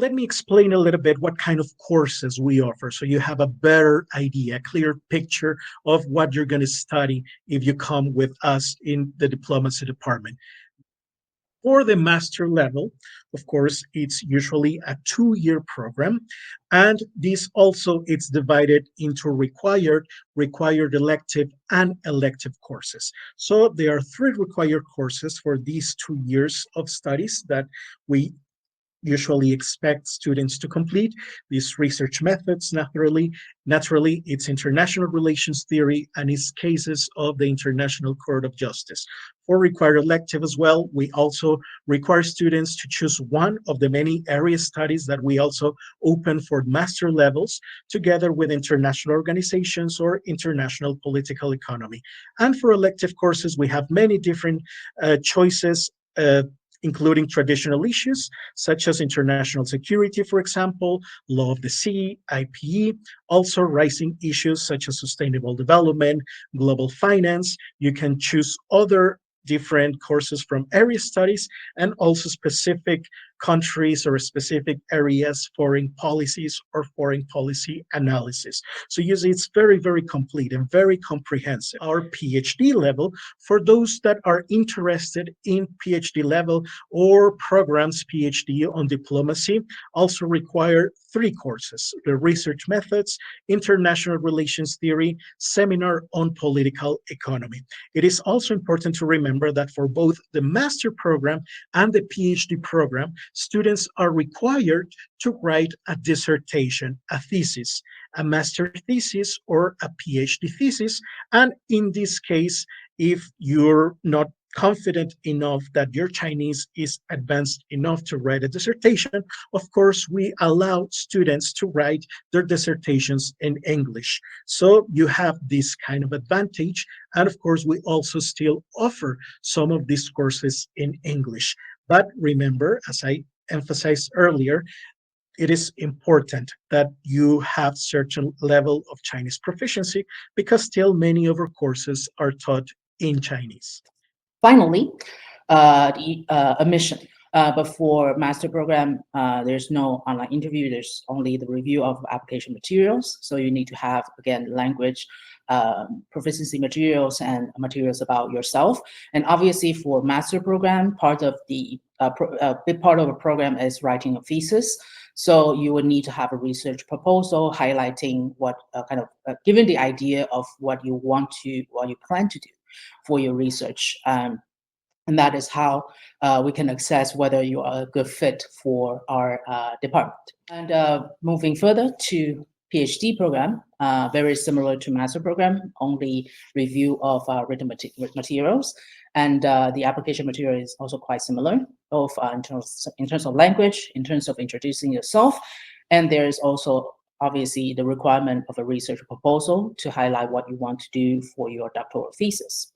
let me explain a little bit what kind of courses we offer so you have a better idea, a clear picture of what you're going to study if you come with us in the diplomacy department. For the master level, of course, it's usually a 2-year program, and this also it's divided into required elective, and elective courses. So there are 3 required courses for these 2 years of studies that we usually expect students to complete. These research methods, naturally, it's international relations theory and its cases of the International Court of Justice. For required elective as well, we also require students to choose one of the many area studies that we also open for master levels, together with international organizations or international political economy. And for elective courses, we have many different choices, including traditional issues such as international security, for example, law of the sea, IPE, also rising issues such as sustainable development, global finance. You can choose other different courses from area studies and also specific countries or specific areas, foreign policies or foreign policy analysis. So usually it's very, very complete and very comprehensive. Our PhD level, for those that are interested in PhD level or programs PhD on diplomacy, also require 3 courses: the research methods, international relations theory, seminar on political economy. It is also important to remember that for both the master program and the PhD program, students are required to write a dissertation, a thesis, a master thesis or a PhD thesis. And in this case, if you're not confident enough that your Chinese is advanced enough to write a dissertation, of course, we allow students to write their dissertations in English. So you have this kind of advantage. And of course, we also still offer some of these courses in English. But remember, as I emphasized earlier, it is important that you have certain level of Chinese proficiency because still many of our courses are taught in Chinese. Finally, the admission. But for master program, there's no online interview. There's only the review of application materials. So you need to have, again, language proficiency materials and materials about yourself. And obviously for master program, part of the big part of the program is writing a thesis. So you would need to have a research proposal highlighting what giving the idea of what you plan to do for your research. And that is how we can assess whether you are a good fit for our department. And moving further to PhD program, very similar to master program, only review of written materials. And the application material is also quite similar, both in terms of language, in terms of introducing yourself. And there is also obviously the requirement of a research proposal to highlight what you want to do for your doctoral thesis.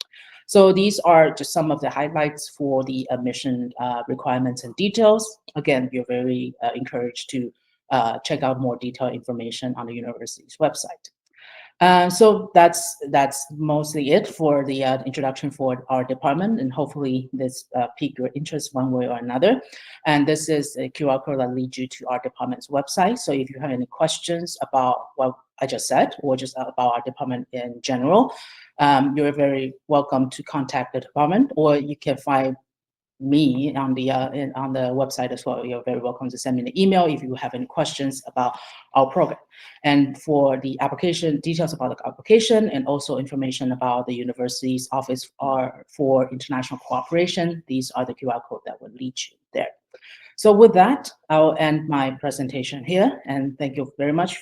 So these are just some of the highlights for the admission requirements and details. Again, you're very encouraged to check out more detailed information on the university's website. So that's mostly it for the introduction for our department, and hopefully this piqued your interest one way or another. And this is a QR code that leads you to our department's website. So if you have any questions about what I just said, or just about our department in general, you're very welcome to contact the department, or you can find me on the website as well. You're very welcome to send me an email if you have any questions about our program. And for the application, details about the application and also information about the university's office for international cooperation, these are the QR code that will lead you there. So with that, I'll end my presentation here, and thank you very much